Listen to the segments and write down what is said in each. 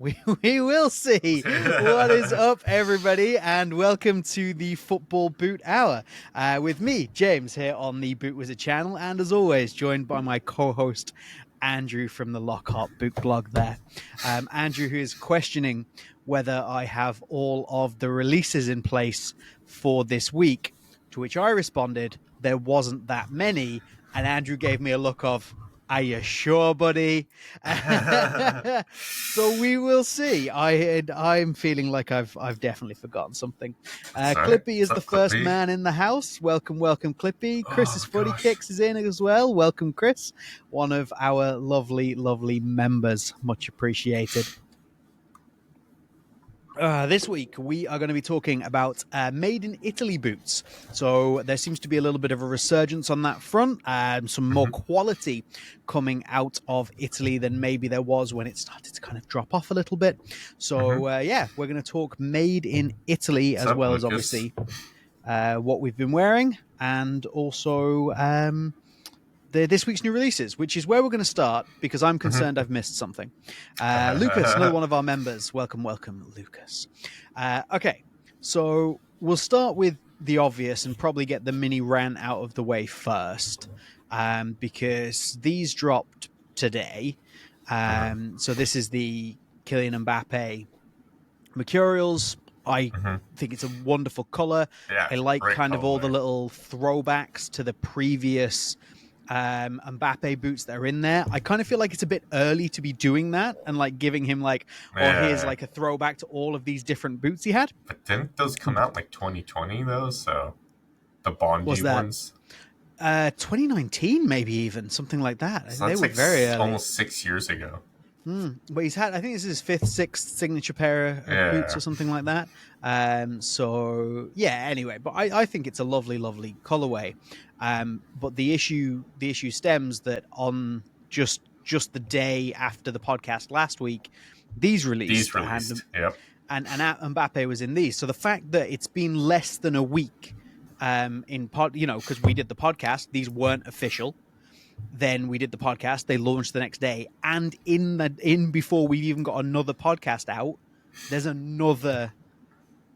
We will see. What is up, everybody, and welcome to the Football Boot Hour with me, James, here on the Boot Wizard channel, and as always, joined by my co-host, Andrew from the Lockhart Boot blog there. Andrew, who is questioning whether I have all of the releases in place for this week, to which I responded, there wasn't that many, and Andrew gave me a look of, are you sure, buddy? So we will see. I'm feeling like I've definitely forgotten something. Clippy is the first man in the house. Welcome, Clippy. Chris's Footy Kicks is in as well. Welcome, Chris, one of our lovely, lovely members. Much appreciated. This week, we are going to be talking about made in Italy boots. So there seems to be a little bit of a resurgence on that front, some more quality coming out of Italy than maybe there was when it started to kind of drop off a little bit. So, we're going to talk made in Italy as well as obviously what we've been wearing and also this week's new releases, which is where we're going to start because I'm concerned I've missed something. Lucas, another one of our members. Welcome, Lucas. Okay, so we'll start with the obvious and probably get the mini rant out of the way first because these dropped today. So this is the Kylian Mbappe Mercurials. I think it's a wonderful color. Yeah, I like kind of all the little throwbacks to the previous Mbappe boots that are in there. I kind of feel like it's a bit early to be doing that and like giving him like, here's like a throwback to all of these different boots he had. But didn't those come out like 2020 though? So the Bondi ones? 2019 maybe even, something like that. So they were like very early. Almost 6 years ago. But he's had, I think this is his fifth, sixth signature pair of boots or something like that. Anyway, but I think it's a lovely, lovely colorway. But the issue stems that on just the day after the podcast last week, these released. Yep. And Mbappe was in these. So the fact that it's been less than a week, because we did the podcast, these weren't official. Then we did the podcast. They launched the next day, and in before we even got another podcast out, there's another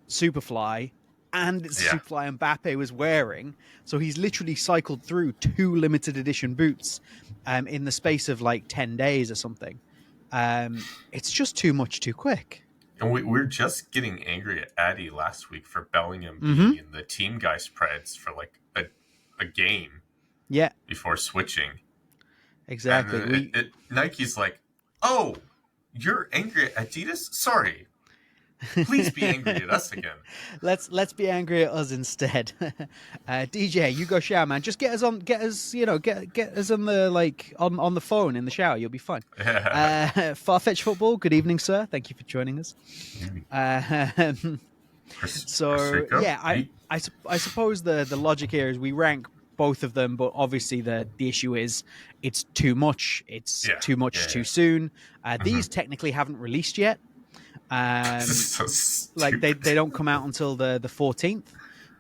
Superfly, and it's Superfly Mbappe was wearing. So he's literally cycled through 2 limited edition boots, in the space of like 10 days or something. It's just too much too quick. And we're just getting angry at Addy last week for Bellingham being in the team guy spreads for like a game. Yeah. Before switching. Exactly. Nike's like, oh, you're angry at Adidas? Sorry. Please be angry at us again. Let's be angry at us instead. DJ, you go shower, man. Just get us on the on the phone in the shower. You'll be fine. Farfetch Football. Good evening, sir. Thank you for joining us. I suppose the logic here is we rank both of them, but obviously the issue is it's too much. It's too much too soon. These technically haven't released yet. So like they don't come out until the 14th.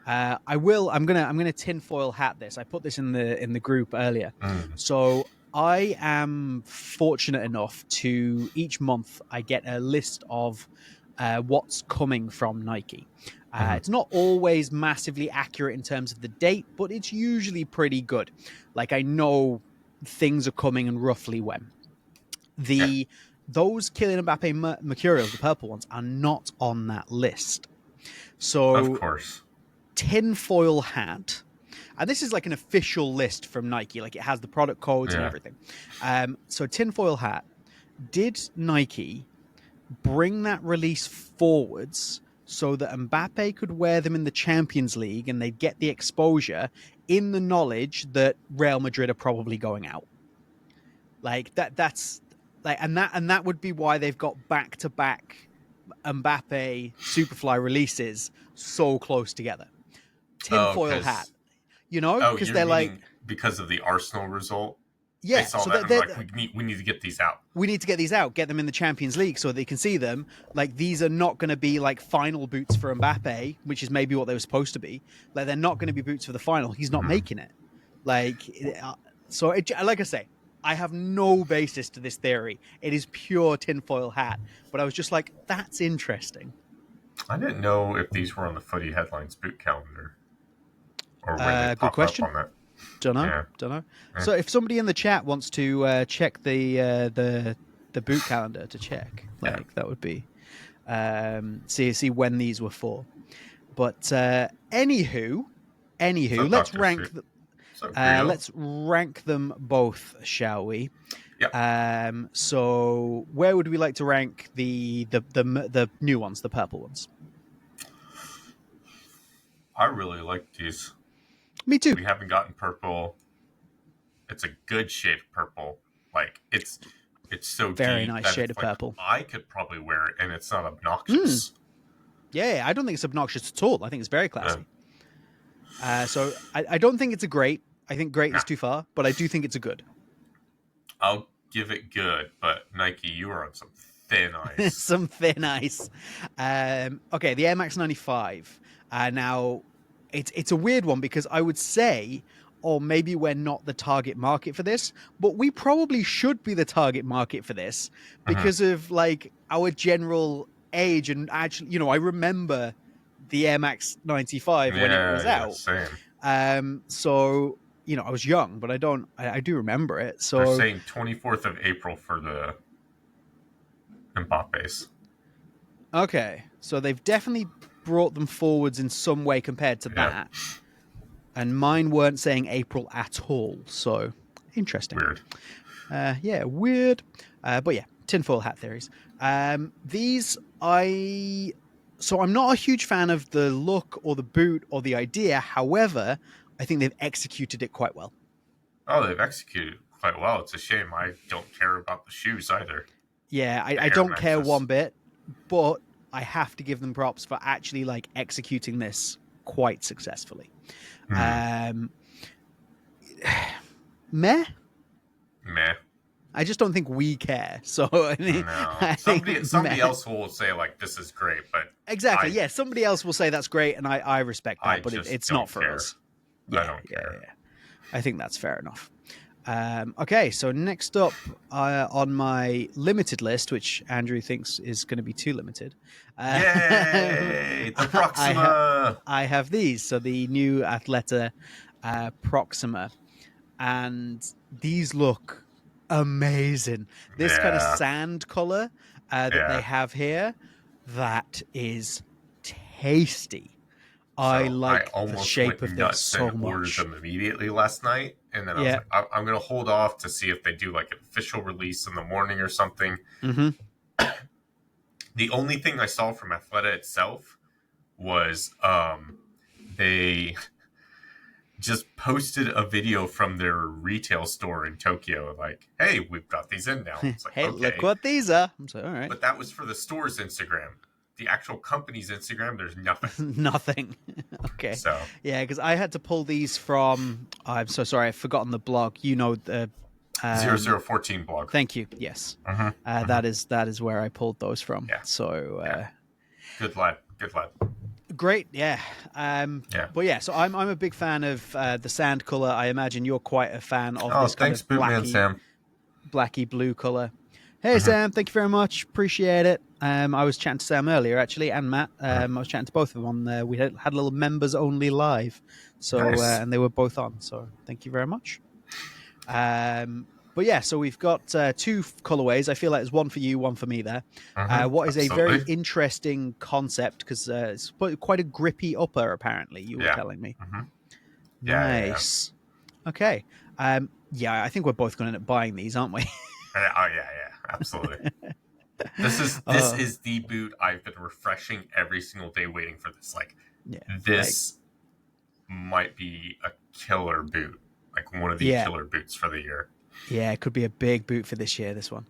I'm gonna tinfoil hat this. I put this in the group earlier. So I am fortunate enough to each month I get a list of what's coming from Nike. It's not always massively accurate in terms of the date, but it's usually pretty good. Like I know things are coming and roughly when. Those Kylian Mbappe Mercurials, the purple ones, are not on that list. So, of course, tinfoil hat, and this is like an official list from Nike. Like it has the product codes and everything. So tinfoil hat, did Nike bring that release forwards so that Mbappe could wear them in the Champions League and they'd get the exposure in the knowledge that Real Madrid are probably going out? Like that's like, and that would be why they've got back-to-back Mbappe Superfly releases so close together. Tinfoil hat, because they're like, because of the Arsenal result. Yeah, they saw so that we need to get these out. We need to get these out, get them in the Champions League so they can see them. Like, these are not going to be like final boots for Mbappe, which is maybe what they were supposed to be. Like, they're not going to be boots for the final. He's not making it. Like, like I say, I have no basis to this theory. It is pure tinfoil hat. But I was just like, that's interesting. I didn't know if these were on the Footy Headlines boot calendar or where they Good pop up question. on that. Don't know. Yeah. Don't know. Yeah. So if somebody in the chat wants to check the boot calendar to check, like that would be see when these were for. But anywho, let's rank let's rank them both, shall we? Yeah. So where would we like to rank the new ones, the purple ones? I really like these. Me too. We haven't gotten purple. It's a good shade of purple. Like it's so very deep nice that shade it's of like, purple. I could probably wear it and it's not obnoxious. Yeah, I don't think it's obnoxious at all. I think it's very classy. So I don't think it's a great. I think great is too far, but I do think it's a good. I'll give it good, but Nike, you are on some thin ice. Some thin ice. Okay, the Air Max 95. Now, it's a weird one because I would say, or maybe we're not the target market for this, but we probably should be the target market for this because of like our general age. And actually, I remember the Air Max 95 when it was out. Same. So I was young, but I do remember it. So they're saying 24th of April for the Mbappe's. Okay, so they've definitely brought them forwards in some way compared to that. And mine weren't saying April at all, so interesting. Weird. Weird. But yeah, tinfoil hat theories. So I'm not a huge fan of the look or the boot or the idea. However, I think they've executed it quite well. Oh, they've executed quite well. It's a shame I don't care about the shoes either. Yeah, I don't care one bit, but I have to give them props for actually like executing this quite successfully. Meh. I just don't think we care. So I mean, no. Somebody else will say like this is great, but exactly, somebody else will say that's great, and I respect that, but it's not for us. I don't care. Yeah. I think that's fair enough. Okay, so next up on my limited list, which Andrew thinks is going to be too limited. Yay! The Proxima! I have these. So the new Athleta Proxima. And these look amazing. This kind of sand color that they have here, that is tasty. I like the shape of this so much. Ordered them immediately last night, and then I was like, I'm going to hold off to see if they do like an official release in the morning or something. The only thing I saw from Athleta itself was they just posted a video from their retail store in Tokyo, like, "Hey, we've got these in now." It's like, hey, okay. Look what these are. I'm sorry, all right. But that was for the store's Instagram. The actual company's Instagram, there's nothing. Nothing. Okay. So yeah, because I had to pull these from. I'm so sorry, I've forgotten the blog. The 0014 blog. Thank you. Yes, that is where I pulled those from. Yeah. So good lad. Great, yeah. But yeah, so I'm a big fan of the sand color. I imagine you're quite a fan of this kind of blacky blue color. Hey, Sam, thank you very much. Appreciate it. I was chatting to Sam earlier, actually, and Matt. I was chatting to both of them on. We had a little members only live, so nice. And they were both on. So thank you very much. But yeah, so we've got two colorways. I feel like there's one for you, one for me there. What is a very interesting concept because it's quite a grippy upper, apparently, you were telling me. Nice. Yeah. Okay. I think we're both going to end up buying these, aren't we? Yeah, absolutely. This is the boot I've been refreshing every single day waiting for this. This might be a killer boot. Like one of the killer boots for the year. Yeah, it could be a big boot for this year, this one.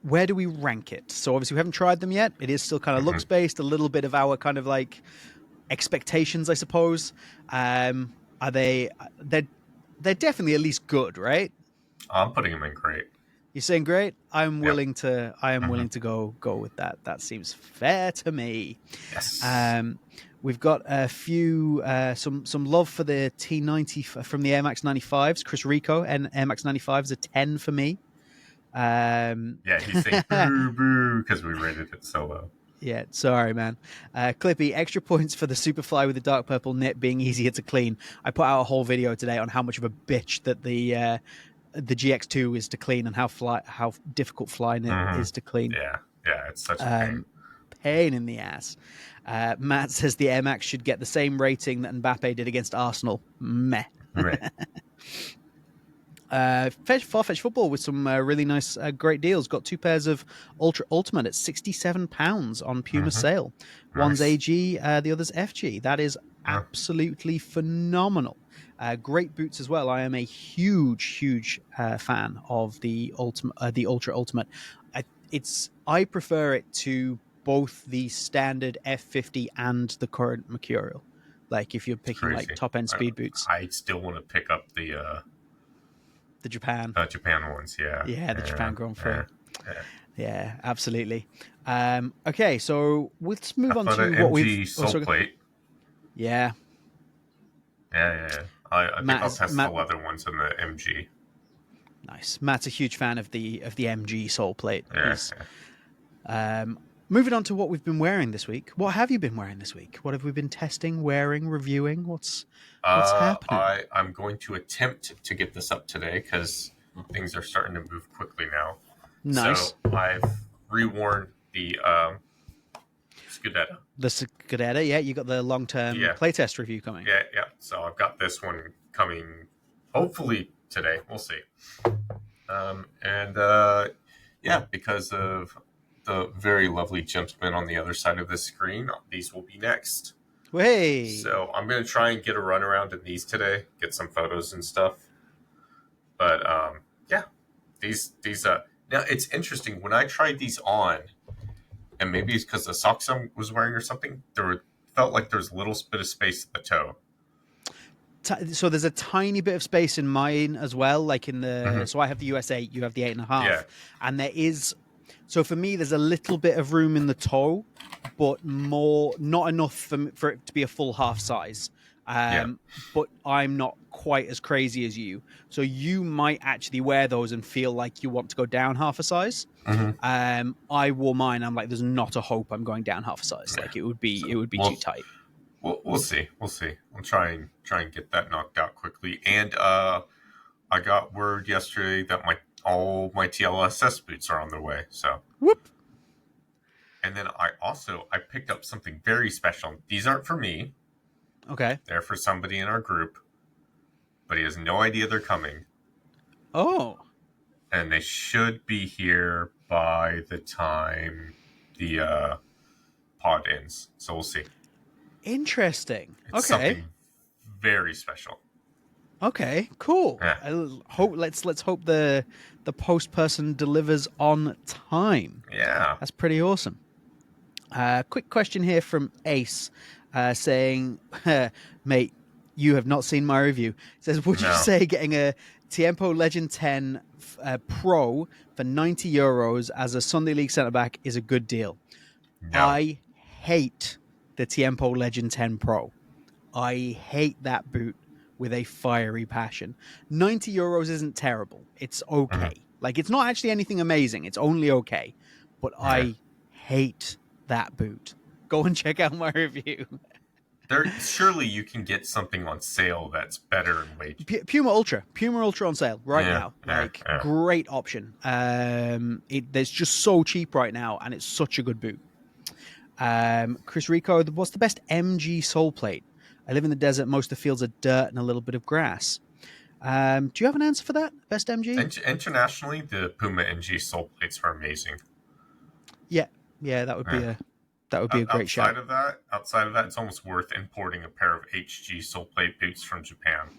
Where do we rank it? So obviously we haven't tried them yet. It is still kind of looks based, a little bit of our kind of like expectations, I suppose. Are they're definitely at least good, right? I'm putting them in great. You're saying great? I'm willing to go with that. That seems fair to me. Yes. We've got a few some love for the T90 from the Air Max 95s. Chris Rico and Air Max 95 is a 10 for me. Yeah, he's saying boo boo because we rated it so low. Yeah, sorry, man. Clippy, extra points for the Superfly with the dark purple nip being easier to clean. I put out a whole video today on how much of a bitch that the GX2 is to clean and how difficult fly nip is to clean. Yeah, it's such a pain. Pain in the ass. Matt says the Air Max should get the same rating that Mbappe did against Arsenal. Meh. Right. Farfetch Football with some really nice, great deals. Got 2 pairs of Ultra Ultimate at £67 on Puma sale. One's AG, the other's FG. That is absolutely phenomenal. Great boots as well. I am a huge fan of the Ultra Ultimate. I prefer it to both the standard F50 and the current Mercurial. Like if you're picking like top end speed boots, I still want to pick up the Japan ones. Yeah, the Japan Grand Prix. Yeah, absolutely. Okay, so let's move on to what we've sole plate. Yeah. I think I'll test the leather ones in the MG. Nice. Matt's a huge fan of the MG sole plate. Moving on to what we've been wearing this week. What have you been wearing this week? What have we been testing, wearing, reviewing? What's happening? I'm going to attempt to get this up today because things are starting to move quickly now. Nice. So I've reworn the Scudetta. The Scudetta, yeah. You got the long-term playtest review coming. Yeah. So I've got this one coming hopefully today. We'll see. Because of the very lovely gentleman on the other side of the screen, these will be next. Hey. So I'm going to try and get a run around in these today, get some photos and stuff. But these now it's interesting when I tried these on, and maybe it's because the socks I was wearing or something. Felt like there was a little bit of space at the toe. So there's a tiny bit of space in mine as well, like in the. So I have the US8, you have the 8.5, and there is. So for me, there's a little bit of room in the toe, but not enough for it to be a full half size. But I'm not quite as crazy as you. So you might actually wear those and feel like you want to go down half a size. I wore mine. I'm like, there's not a hope I'm going down half a size. Like it would be too tight. We'll see. I'll try and get that knocked out quickly. And I got word yesterday that all my TLSS boots are on their way. So whoop. And then I picked up something very special. These aren't for me. Okay. They're for somebody in our group, but he has no idea they're coming. Oh. And they should be here by the time the pod ends. So we'll see. Interesting. It's something very special. Okay, cool. Yeah. Let's hope the post person delivers on time. Yeah. That's pretty awesome. Quick question here from Ace, saying, mate, you have not seen my review. It says, would you say getting a Tiempo Legend 10 Pro for €90 as a Sunday League centre-back is a good deal? No. I hate the Tiempo Legend 10 Pro. I hate that boot with a fiery passion. €90 isn't terrible. It's okay. Like, it's not actually anything amazing. It's only okay. But I hate that boot. Go and check out my review. Surely you can get something on sale that's better in weight. Puma Ultra on sale right now. Great option. There's just so cheap right now, and it's such a good boot. Chris Rico, what's the best MG sole plate? I live in the desert. Most of the fields are dirt and a little bit of grass. Do you have an answer for that? Best MG? Internationally, the Puma MG sole plates are amazing. Yeah, that would be a great shot. Outside of that, it's almost worth importing a pair of HG sole plate boots from Japan,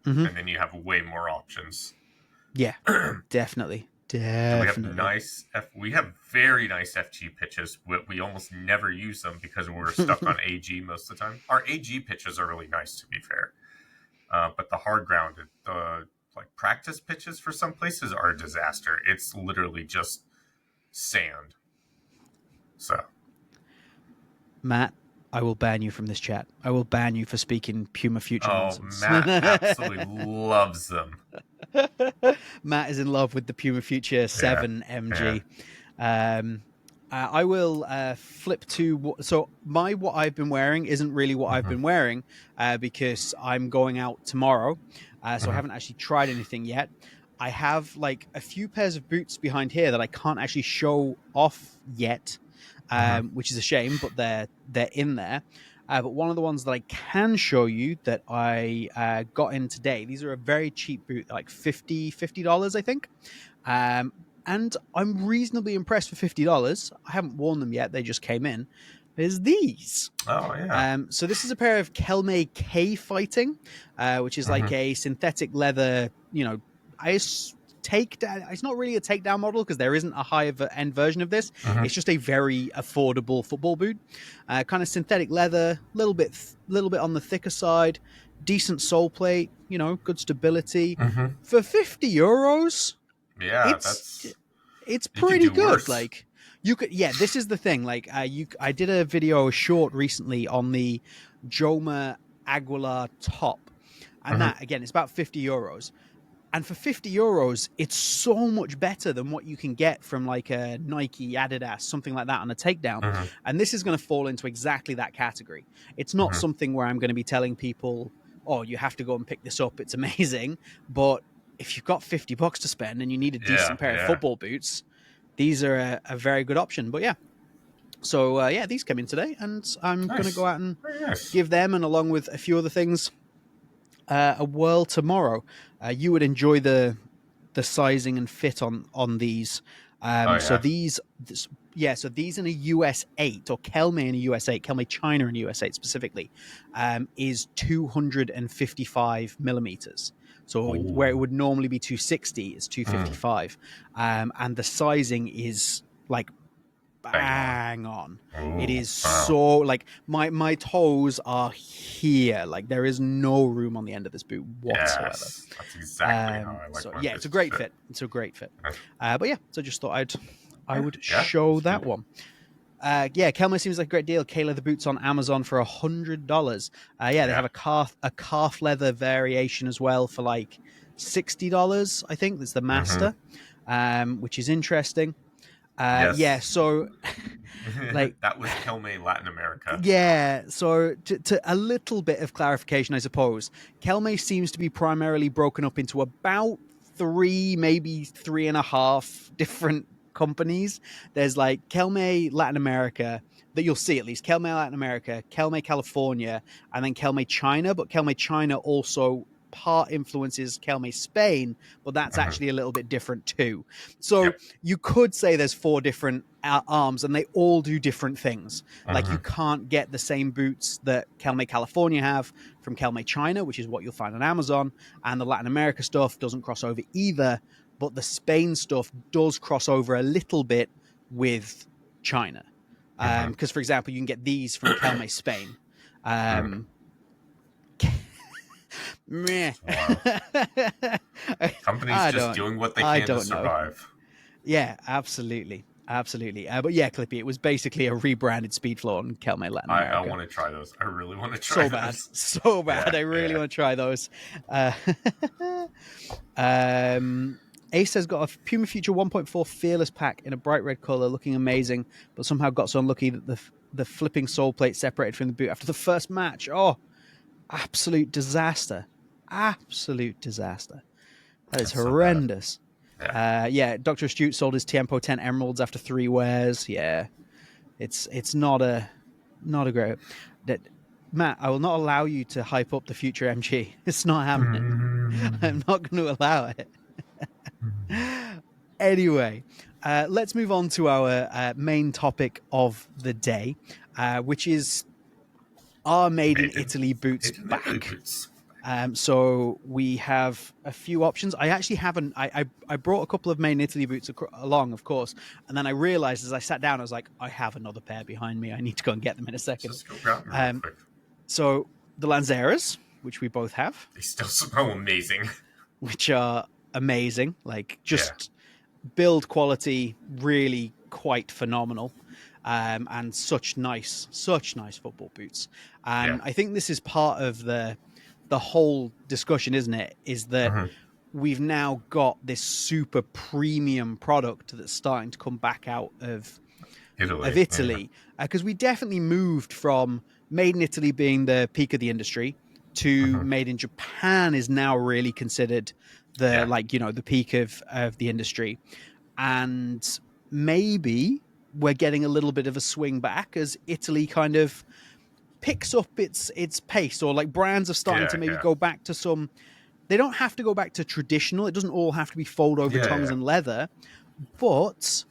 and then you have way more options. Yeah, definitely. We have very nice FG pitches. We almost never use them because we're stuck on AG most of the time. Our AG pitches are really nice, to be fair, but the hard grounded, practice pitches for some places are a disaster. It's literally just sand. So, Matt, I will ban you from this chat. I will ban you for speaking Puma Future nonsense. Matt absolutely loves them. Matt is in love with the Puma Future 7 MG. I will flip to so what I've been wearing isn't really what I've been wearing because I'm going out tomorrow, so I haven't actually tried anything yet. I have like a few pairs of boots behind here that I can't actually show off yet, which is a shame, but they're in there. But one of the ones that I can show you that I got in today, these are a very cheap boot, like $50, I think. And I'm reasonably impressed for $50. I haven't worn them yet. They just came in. There's these. Oh, yeah. So this is a pair of Kelme K Fighting, which is like a synthetic leather, it's not really a takedown model because there isn't a high end version of this. It's just a very affordable football boot, kind of synthetic leather, little bit on the thicker side, decent sole plate, good stability for €50. Yeah, it's pretty good. Worse. Like you could, this is the thing. Like I did a video short recently on the Joma Aguilar top, and that again, it's about €50. And for €50, it's so much better than what you can get from like a Nike, Adidas, something like that on a takedown. And this is going to fall into exactly that category. It's not something where I'm going to be telling people, oh, you have to go and pick this up. It's amazing. But if you've got $50 to spend and you need a decent pair of football boots, these are a very good option. But so these came in today, and I'm going to go out and give them, and along with a few other things, a whirl tomorrow. You would enjoy the sizing and fit on these. So these in a US 8, or Kelme in a US 8, Kelme China in a US 8 specifically, is 255 millimeters. So where it would normally be 260, it's 255. And the sizing is like bang on. It is so like my toes are here. Like there is no room on the end of this boot whatsoever. Yes, that's exactly how I like so my it's a great fit. It's a great fit. So just thought I would show that one. Kelme seems like a great deal. K-leather boots on Amazon for $100. They have a calf leather variation as well for like $60. I think that's the master, which is interesting. So like that was Kelme Latin America. So to a little bit of clarification, I suppose, Kelme seems to be primarily broken up into about 3, maybe 3.5 different companies. There's like Kelme Latin America, that you'll see at least, Kelme Latin America, Kelme California, and then Kelme China. But Kelme China also part influences Kelme Spain, but that's actually a little bit different too. So you could say there's 4 different arms, and they all do different things. Like you can't get the same boots that Kelme California have from Kelme China, which is what you'll find on Amazon, and the Latin America stuff doesn't cross over either, but the Spain stuff does cross over a little bit with China. Because, for example, you can get these from Kelme Spain. Meh. Companies just doing what they can to survive. Yeah, absolutely. But Clippy, it was basically a rebranded Speedflow on Kelme Latin America. I want to try those. I really want to try those. So bad. I really want to try those. Ace has got a Puma Future 1.4 Fearless pack in a bright red color, looking amazing, but somehow got so unlucky that the flipping sole plate separated from the boot after the first match. Oh, absolute disaster. That is horrendous. Dr. Astute sold his Tiempo 10 Emeralds after 3 wears. It's not a great. Matt, I will not allow you to hype up the Future MG. It's not happening. I'm not going to allow it. Anyway, let's move on to our main topic of the day, which is our Made in Italy boots back. So we have a few options. I actually haven't. I brought a couple of Made in Italy boots along, of course, and then I realized as I sat down, I was like, I have another pair behind me. I need to go and get them in a second. Just go grab them real quick. So the Lanzeras, which we both have, they still smell amazing. Which are amazing, like just build quality, really quite phenomenal. and such nice football boots. Yeah. And I think this is part of the whole discussion, isn't it? Is that we've now got this super premium product that's starting to come back out of Italy, because we definitely moved from made in Italy being the peak of the industry to made in Japan is now really considered the the peak of the industry. And maybe we're getting a little bit of a swing back as Italy kind of picks up its pace, or like brands are starting to maybe go back to some. They don't have to go back to traditional. It doesn't all have to be fold over tongues and leather, but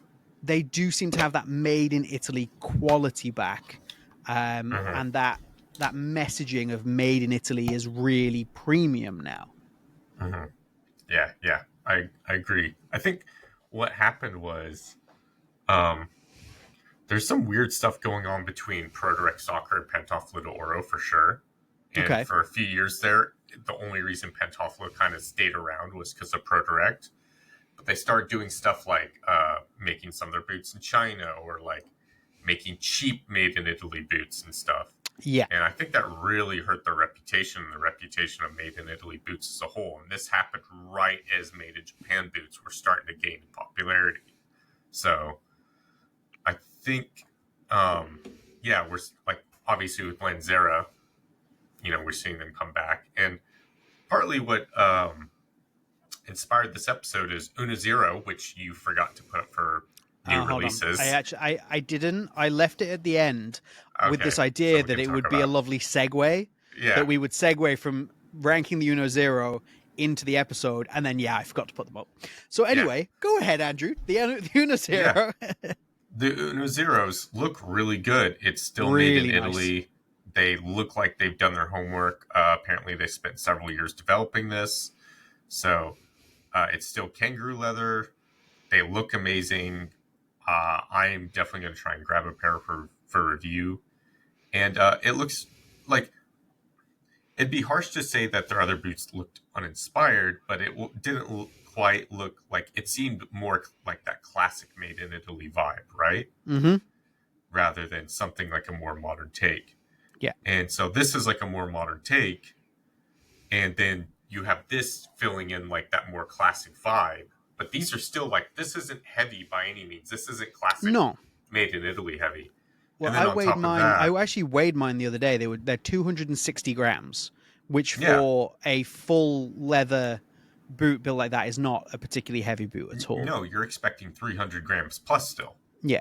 they do seem to have that made in Italy quality back, and that messaging of made in Italy is really premium now. Yeah, I agree. I think what happened was there's some weird stuff going on between Pro Direct Soccer and Pantofolo Oro for sure. And for a few years there, the only reason Pantofolo kind of stayed around was because of Pro Direct. But they started doing stuff like making some of their boots in China, or like making cheap made in Italy boots and stuff. Yeah. And I think that really hurt their reputation and the reputation of made in Italy boots as a whole. And this happened right as made in Japan boots were starting to gain popularity. So I think, we're like, obviously with Lanzera, we're seeing them come back. And partly what inspired this episode is Una Zero, which you forgot to put up for new releases. I didn't. I left it at the end with this idea that it would be a lovely segue. Yeah. That we would segue from ranking the Uno Zero into the episode, and then I forgot to put them up. So anyway, go ahead, Andrew. The Uno Zero. Yeah. The Uno Zeros look really good. It's still really made in Italy. Nice. They look like they've done their homework. Apparently, they spent several years developing this. So it's still kangaroo leather. They look amazing. I'm definitely going to try and grab a pair for review. And it looks like it'd be harsh to say that their other boots looked uninspired, but it didn't quite look like, it seemed more like that classic made in Italy vibe, right? Rather than something like a more modern take. Yeah. And so this is like a more modern take. And then you have this filling in like that more classic vibe. But these are still like, this isn't heavy by any means. This isn't classic made in Italy heavy. Well, I actually weighed mine the other day. They're 260 grams, which for a full leather boot built like that is not a particularly heavy boot at all. No, you're expecting 300 grams plus still. Yeah.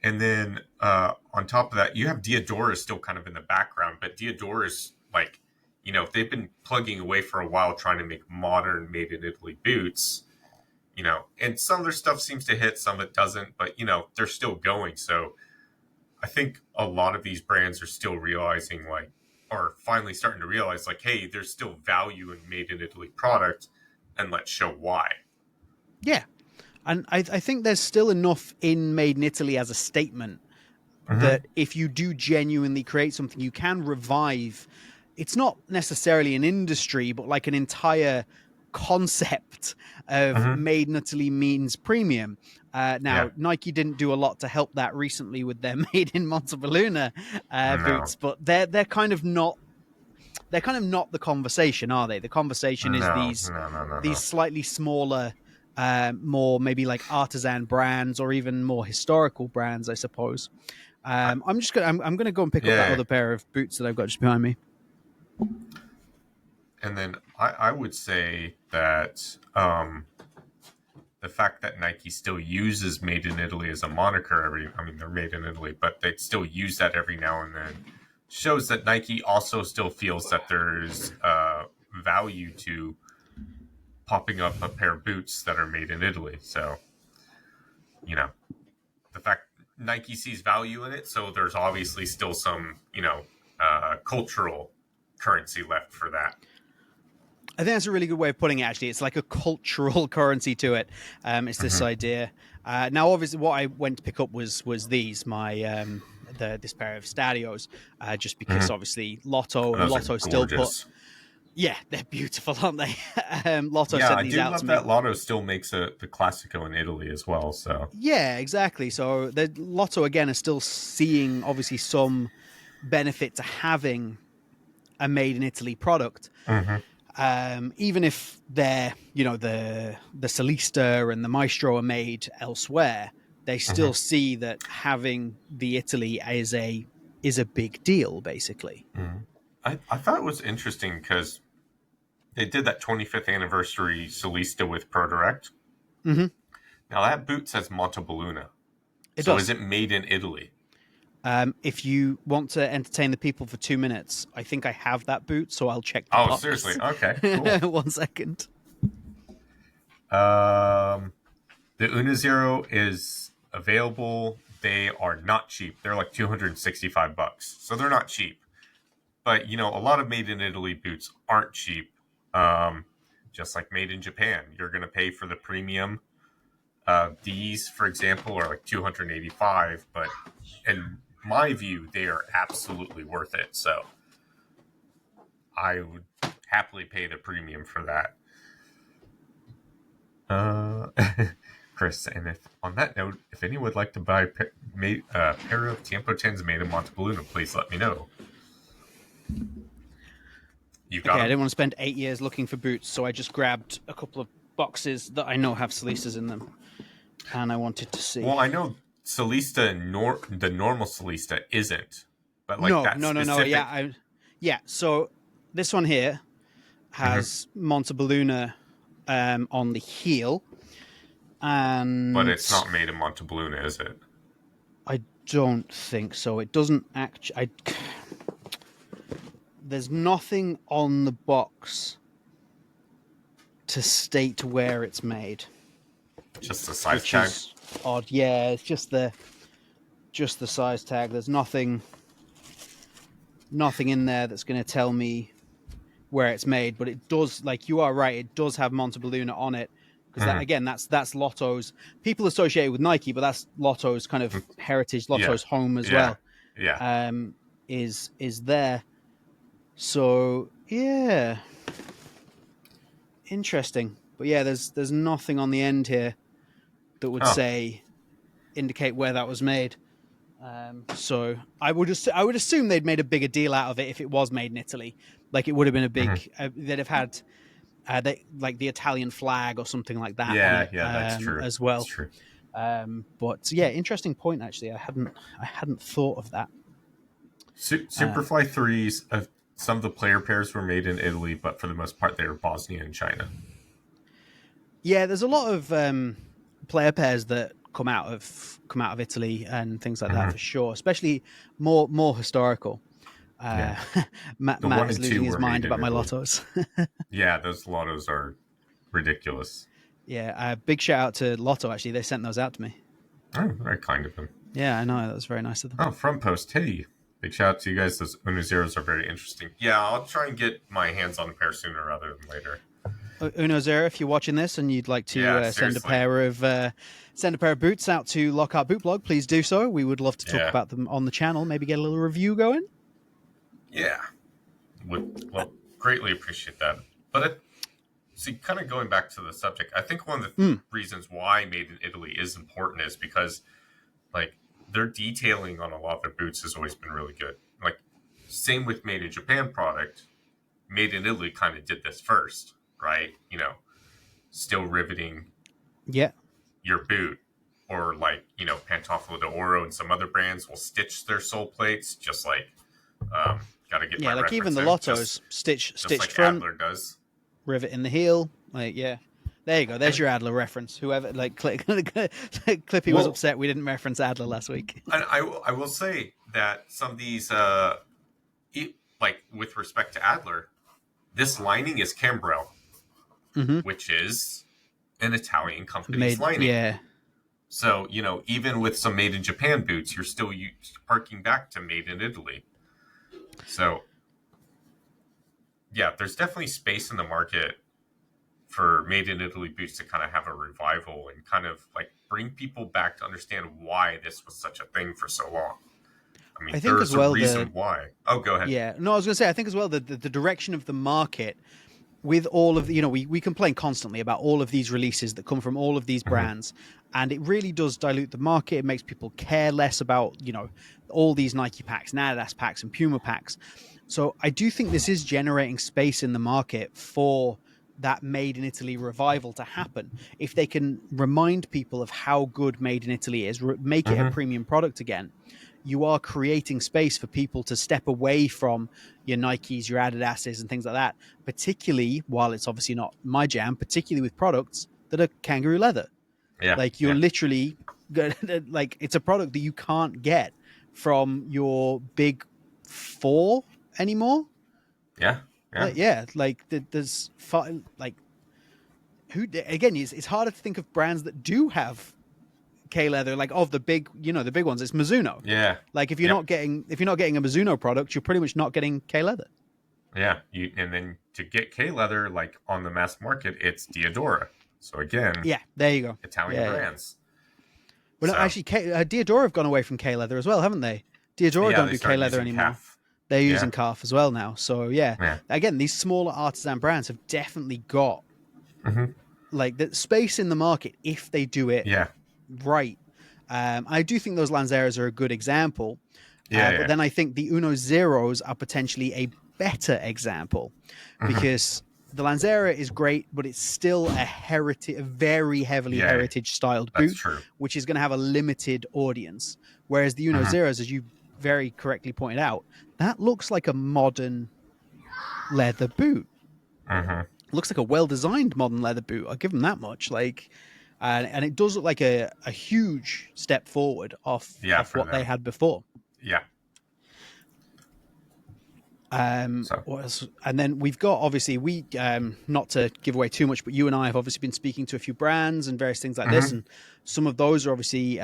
And then on top of that, you have Diodora still kind of in the background, but Diodora's like, they've been plugging away for a while trying to make modern made in Italy boots, and some of their stuff seems to hit, some of it doesn't, but they're still going. So I think a lot of these brands are still realizing or finally starting to realize hey, there's still value in made in Italy product, and let's show why. Yeah. And I think there's still enough in made in Italy as a statement that if you do genuinely create something, you can revive. It's not necessarily an industry, but like an entire concept of made in Italy means premium. Nike didn't do a lot to help that recently with their made in Montebelluna boots, but they're kind of not. They're kind of not the conversation, are they? The conversation is these slightly smaller, more maybe like artisan brands, or even more historical brands, I suppose. I'm gonna go and pick up that other pair of boots that I've got just behind me. And then I would say that the fact that Nike still uses made in Italy as a moniker they're made in Italy, but they still use that every now and then, shows that Nike also still feels that there's value to popping up a pair of boots that are made in Italy. So, the fact Nike sees value in it, so there's obviously still some, cultural currency left for that. I think that's a really good way of putting it, actually. It's like a cultural currency to it. It's this idea. Now, obviously, what I went to pick up was these, this pair of Stadios, just because obviously Lotto still put Yeah, they're beautiful, aren't they? Lotto Yeah, sent I these do out love to me. that Lotto still makes the Classico in Italy as well. So Yeah, exactly. So the Lotto again is still seeing obviously some benefit to having a made in Italy product. mm-hmm. Even if they're, the Solista and the Maestro are made elsewhere, they Mm-hmm. still see that having the Italy is a big deal, basically. Mm-hmm. I thought it was interesting because they did that 25th anniversary Solista with ProDirect. Mm-hmm. Now that boot says Montebelluna. It So is does. it made in Italy? If you want to entertain the people for 2 minutes, I think I have that boot, so I'll check the Oh, seriously? box. Okay, cool. 1 second. Um, the Unizero is available. They are not cheap. They're like $265, so they're not cheap. But a lot of made in Italy boots aren't cheap. Um, just like made in Japan, you're going to pay for the premium. These, for example, are like 285, but in my view, they are absolutely worth it. So I would happily pay the premium for that. Chris, and if on that note, if anyone would like to buy a pair of Tiempo 10s made in Montebelluna, please let me know. You got Okay, I them? didn't want to spend 8 years looking for boots, so I just grabbed a couple of boxes that I know have Solistas in them, and I wanted to see. Well, I know Solista, the normal Solista isn't, but like No, that no, no, no. specific. Yeah. So this one here Mhm. has Montebelluna on the heel, But and it's not made in Montebelluna, is it? I don't think so. It doesn't actually. There's nothing on the box to state where it's made, Just the size which tag? is odd. Yeah, it's just the size tag. There's nothing in there that's going to tell me where it's made, but it does. Like you are right, it does have Montebelluna on it because that Mhm. again, that's Lotto's. People associate it with Nike, but that's Lotto's kind of heritage, Yeah. Lotto's home as Yeah. well. Yeah. Is there? So yeah, interesting. But yeah, there's nothing on the end here that would Oh. say indicate where that was made. So I would assume they'd made a bigger deal out of it if it was made in Italy. Like it would have been a Mhm. big. They'd have had like the Italian flag or something like that on Yeah. it Yeah. That's true. as That's well. true. But yeah, interesting point. Actually, I hadn't thought of that. Superfly 3s, some of the player pairs were made in Italy, but for the most part, they were Bosnia and China. Yeah, there's a lot of player pairs that come out of Italy and things like that Mhm. for sure. Especially more historical. Yeah. The Matt 1 is and 2 losing his were made mind in about my Italy. lottos. Yeah, those lottos are ridiculous. Yeah, big shout out to Lotto. Actually, they sent those out to me. Oh, very kind of them. Yeah, I know that was very nice of them. Oh, front post. Hey, big shout out to you guys. Those Unizeros are very interesting. Yeah, I'll try and get my hands on a pair sooner rather than later. Uno Zero, if you're watching this and you'd like to Yeah, send a seriously. pair of boots out to Lockhart Boot Blog, please do so. We would love to talk Yeah. about them on the channel. Maybe get a little review going. Yeah. Well, greatly appreciate that. But see, kind of going back to the subject, I think one of the reasons why Made in Italy is important is because, like, their detailing on a lot of their boots has always been really good. Like, same with Made in Japan product. Made in Italy kind of did this first, right? Still riveting Yeah, your boot. Or like, Pantofolo d'Oro and some other brands will stitch their sole plates, just like, got to get my yeah, like even reference the in, Lottos just stitched like front, Adler does. rivet in the heel. Like yeah, there you go. There's And your Adler reference. Whoever Clippy was well, upset we didn't reference Adler last week. and I will say that some of these, like with respect to Adler, this lining is Cambrel, Mm-hmm. which is an Italian company's Made lining. yeah. So, even with some made in Japan boots, you're still harking back to made in Italy. So, yeah, there's definitely space in the market for made in Italy boots to kind of have a revival and kind of like bring people back to understand why this was such a thing for so long. I mean, I think as there's a well reason why. Oh, go ahead. yeah, no, I was going to say I think as well the direction of the market with all of the, we complain constantly about all of these releases that come from all of these Mm-hmm. brands, and it really does dilute the market. It makes people care less about all these Nike packs and Adidas packs and Puma packs. So I do think this is generating space in the market for that made in Italy revival to happen. If they can remind people of how good made in Italy is, make it a Mm-hmm. premium product again, you are creating space for people to step away from your Nikes, your Adidases, and things like that. Particularly, while it's obviously not my jam, particularly with products that are kangaroo leather. Yeah. Like you're Yeah. literally like it's a product that you can't get from your big four anymore. Yeah. Yeah. Like there's like who again it's harder to think of brands that do have K leather, like of the big, the big ones. It's Mizuno. Yeah. Like if you're Yep. not getting a Mizuno product, you're pretty much not getting K leather. Yeah. And then to get K leather, like on the mass market, it's Diodora. So again, Yeah, there you go. Italian Yeah. brands. Well, no, So actually, Diodora have gone away from K leather as well, haven't they? Diodora yeah, don't they do K started leather using anymore. calf. They're Yeah. using calf as well now. So yeah, Yeah. again, these smaller artisan brands have definitely got Mm-hmm. like the space in the market if they do it Yeah. right. I do think those Lanzeras are a good example, Yeah. but Yeah. then I think the Uno Zeros are potentially a better example Mm-hmm. because the Lanzera is great, but it's still a very heavily Yeah. heritage styled That's boot, true. which is going to have a limited audience. Whereas the Uno Mm-hmm. Zeros, as you very correctly pointed out, that looks like a modern leather boot. Mm-hmm. It looks like a well-designed modern leather boot. I'll give them that much. Like, and it does look like a huge step forward off Yeah, for what they them. had before. Yeah. So. What else? And then we've got obviously not to give away too much, but you and I have obviously been speaking to a few brands and various things like this, Mm-hmm. and some of those are obviously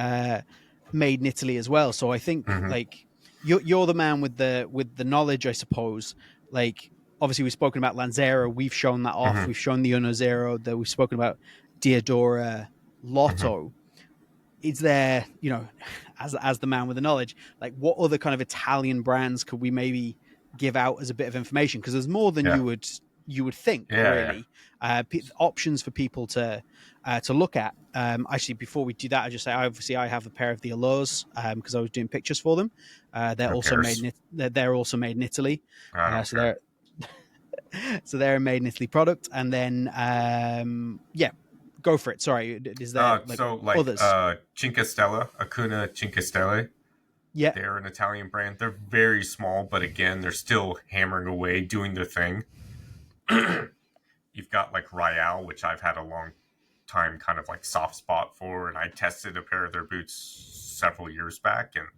made in Italy as well. So I think Mm-hmm. like you're the man with the knowledge, I suppose. Like obviously we've spoken about Lanzera, we've shown that off, Mm-hmm. we've shown the Uno Zero, that we've spoken about Diodora, Mm-hmm. Lotto. Is there, as the man with the knowledge, like what other kind of Italian brands could we maybe give out as a bit of information? Because there's more than Yeah. you would think, Yeah. really. Options for people to look at. Actually, before we do that, I just say obviously I have a pair of the Allures because I was doing pictures for them. They're Who also cares? they're also made in Italy. I don't So care. they're a made in Italy product, and then yeah, go for it. Sorry, is there So like others? Cinque Stelle, Acuna Cinque Stelle. Yeah, They're an Italian brand. They're very small, but again, they're still hammering away, doing their thing. You've got like Royale, which I've had a long time kind of like soft spot for, and I tested a pair of their boots several years back, and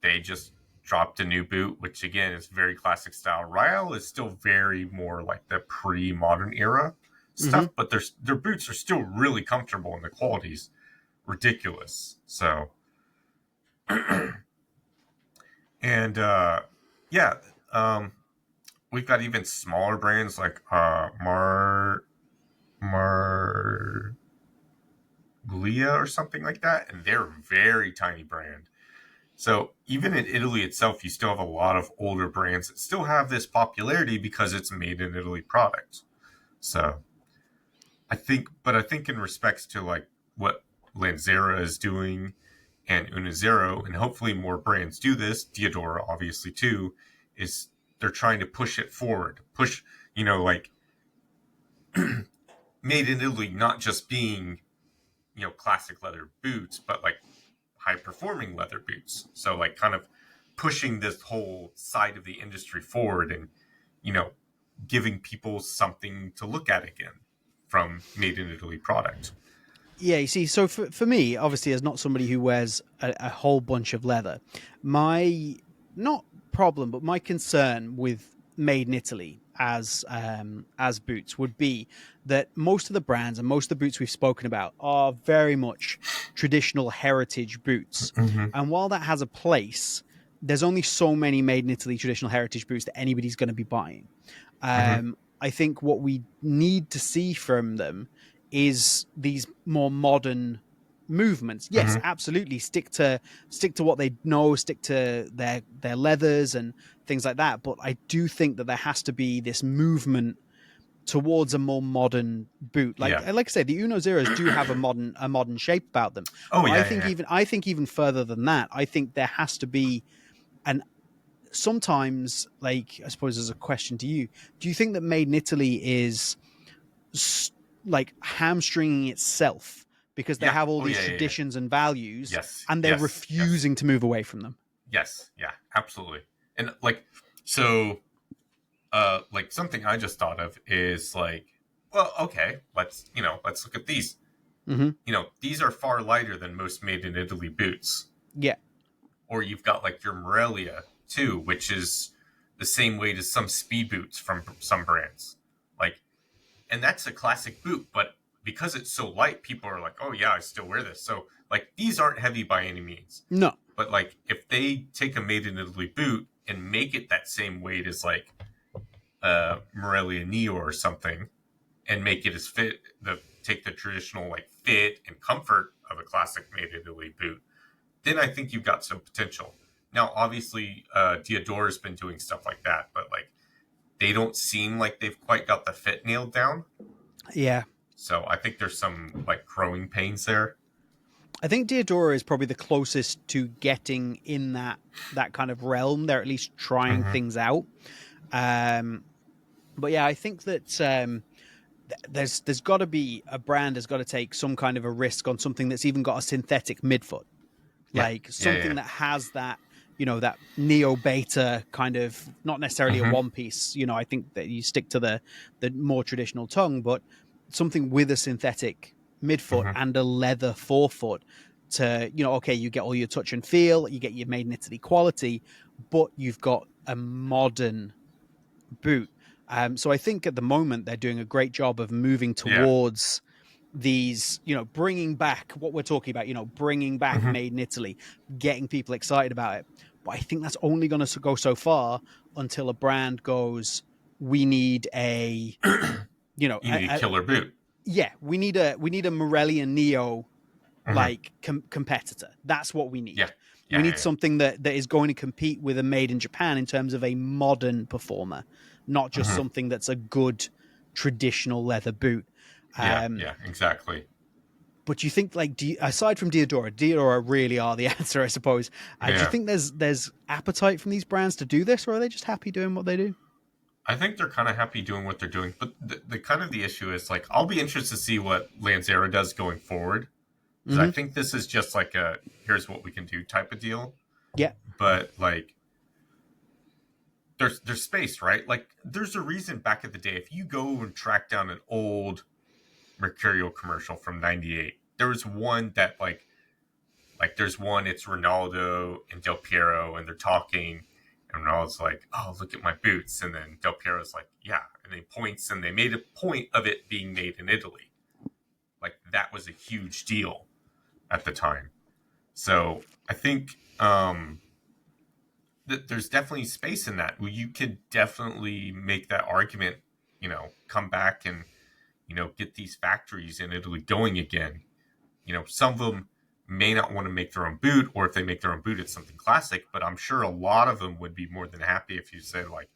they just dropped a new boot, which again is very classic style. Royale is still very more like the pre-modern era stuff, but their boots are still really comfortable and the quality's ridiculous. So and yeah, we've got even smaller brands like Marglia or something like that, and they're a very tiny brand. So even in Italy itself, you still have a lot of older brands that still have this popularity because it's made in Italy product. So I think in respects to like what Lanzera is doing and Unizero, and hopefully more brands do this, Diodora obviously too, is they're trying to push it forward. Push, like made in Italy not just being, classic leather boots, but like high performing leather boots. So like kind of pushing this whole side of the industry forward and, giving people something to look at again from made in Italy product. Yeah, you see, so for me, obviously, as not somebody who wears a whole bunch of leather, my not problem, but my concern with made in Italy as boots would be that most of the brands and most of the boots we've spoken about are very much traditional heritage boots, Mm-hmm. and while that has a place, there's only so many made in Italy traditional heritage boots that anybody's going to be buying. Mm-hmm. I think what we need to see from them is these more modern movements. Yes, absolutely. Stick to what they know, stick to their leathers and things like that. But I do think that there has to be this movement towards a more modern boot. Like Yeah. I say, the Uno Zeros do have a modern shape about them. Oh But yeah, yeah. I think even further than that, I think there has to be an sometimes, like, I suppose as a question to you, do you think that Made in Italy is like hamstringing itself because they Yeah. have all Oh these yeah, yeah, yeah. traditions and values Yes, and they're yes, yes, refusing to move away from them? yes. Yeah, absolutely. And like, so, like something I just thought of is like, well, okay, let's look at these. Mm-hmm. These are far lighter than most made in Italy boots. Yeah. Or you've got like your Morelia too, which is the same weight as some speed boots from some brands. Like, and that's a classic boot, but because it's so light, people are like, oh yeah, I still wear this. So like these aren't heavy by any means. No. But like if they take a made in Italy boot and make it that same weight as like Morelia Neo or something, and make it as take the traditional like fit and comfort of a classic made in Italy boot, then I think you've got some potential. Now, obviously, Diodor's been doing stuff like that, but like they don't seem like they've quite got the fit nailed down. Yeah. So I think there's some like growing pains there. I think Diodora is probably the closest to getting in that kind of realm. They're at least trying things out. But yeah, I think that there's got to be a brand has got to take some kind of a risk on something that's even got a synthetic midfoot, Yeah. like something that has that that neo beta kind of, not necessarily a one piece. I think that you stick to the more traditional tongue, but something with a synthetic midfoot and a leather forefoot to okay, you get all your touch and feel, you get your made in Italy quality, but you've got a modern boot. So I think at the moment they're doing a great job of moving Yeah. towards these, bringing back what we're talking about, bringing back made in Italy, getting people excited about it. But I think that's only going to go so far until a brand goes, we need a, You need a killer boot. Yeah, we need a Morellian Neo like competitor. That's what we need. Yeah. We need something that is going to compete with a made in Japan in terms of a modern performer, not just something that's a good traditional leather boot. Yeah, exactly. But you think, like, aside from Diodora really are the answer, I suppose. Do you think there's appetite from these brands to do this, or are they just happy doing what they do? I think they're kind of happy doing what they're doing, but the kind of the issue is like I'll be interested to see what Lanzera does going forward. Because I think this is just like a here's what we can do type of deal. Yeah. But like there's space, right? Like there's a reason back in the day, if you go and track down an old Mercurial commercial from '98, there was one that like there's one, it's Ronaldo and Del Piero and they're talking and Ronaldo's like, oh, look at my boots. And then Del Piero's like, yeah. And he points and they made a point of it being made in Italy. Like that was a huge deal at the time. So I think there's definitely space in that. You could definitely make that argument, come back and, get these factories in Italy going again. Some of them may not want to make their own boot, or if they make their own boot, it's something classic, but I'm sure a lot of them would be more than happy if you said like,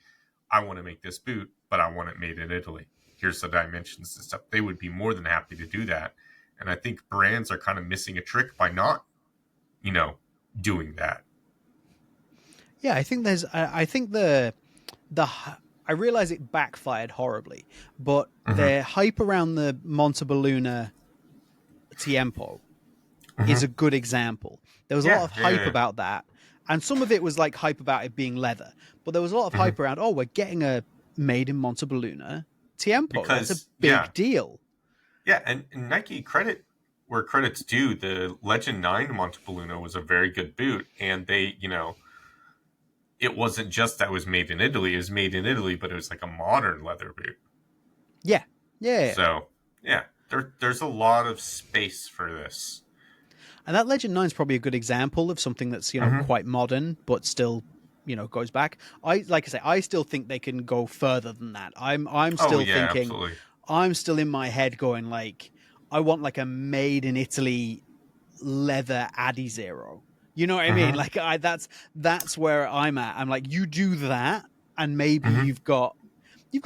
I want to make this boot, but I want it made in Italy. Here's the dimensions and stuff. They would be more than happy to do that. And I think brands are kind of missing a trick by not, doing that. Yeah, I think I think I realize it backfired horribly, but the hype around the Montebelluna Tiempo is a good example. There was a lot of hype about that, and some of it was like hype about it being leather, but there was a lot of hype around, oh, we're getting a made in Montebelluna Tiempo. That's a big deal. Yeah, and Nike, credit where credit's due, the Legend 9 Montebelluna was a very good boot, and they, it wasn't just that it was made in Italy, it was made in Italy, but it was like a modern leather boot. Yeah. Yeah. So, yeah, there's a lot of space for this. And that Legend 9 is probably a good example of something that's, quite modern, but still, goes back. I still think they can go further than that. I'm still thinking, absolutely. I'm still in my head going like, I want like a made in Italy leather Addy Zero. You know what I mean? Mm-hmm. Like that's where I'm at. I'm like, you do that, and maybe Mm-hmm. you've got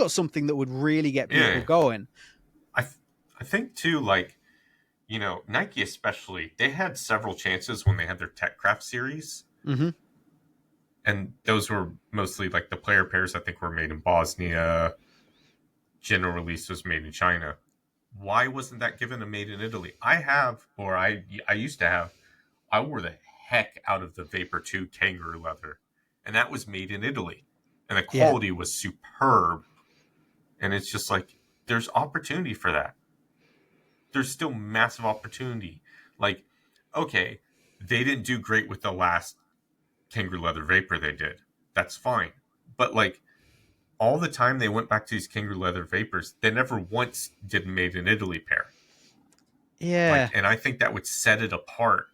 something that would really get people Yeah. going. I I think too, like, Nike especially, they had several chances when they had their TechCraft series, Mm-hmm. and those were mostly like the player pairs. I think were made in Bosnia. General release was made in China. Why wasn't that given a made in Italy? I used to have. I wore the heck out of the Vapor 2 kangaroo leather, and that was made in Italy, and the Yeah. quality was superb. And it's just like there's opportunity for that. There's still massive opportunity. Like, okay, they didn't do great with the last kangaroo leather vapor they did. That's fine. But like all the time they went back to these kangaroo leather vapors, they never once did made in Italy pair. Yeah. Like, and I think that would set it apart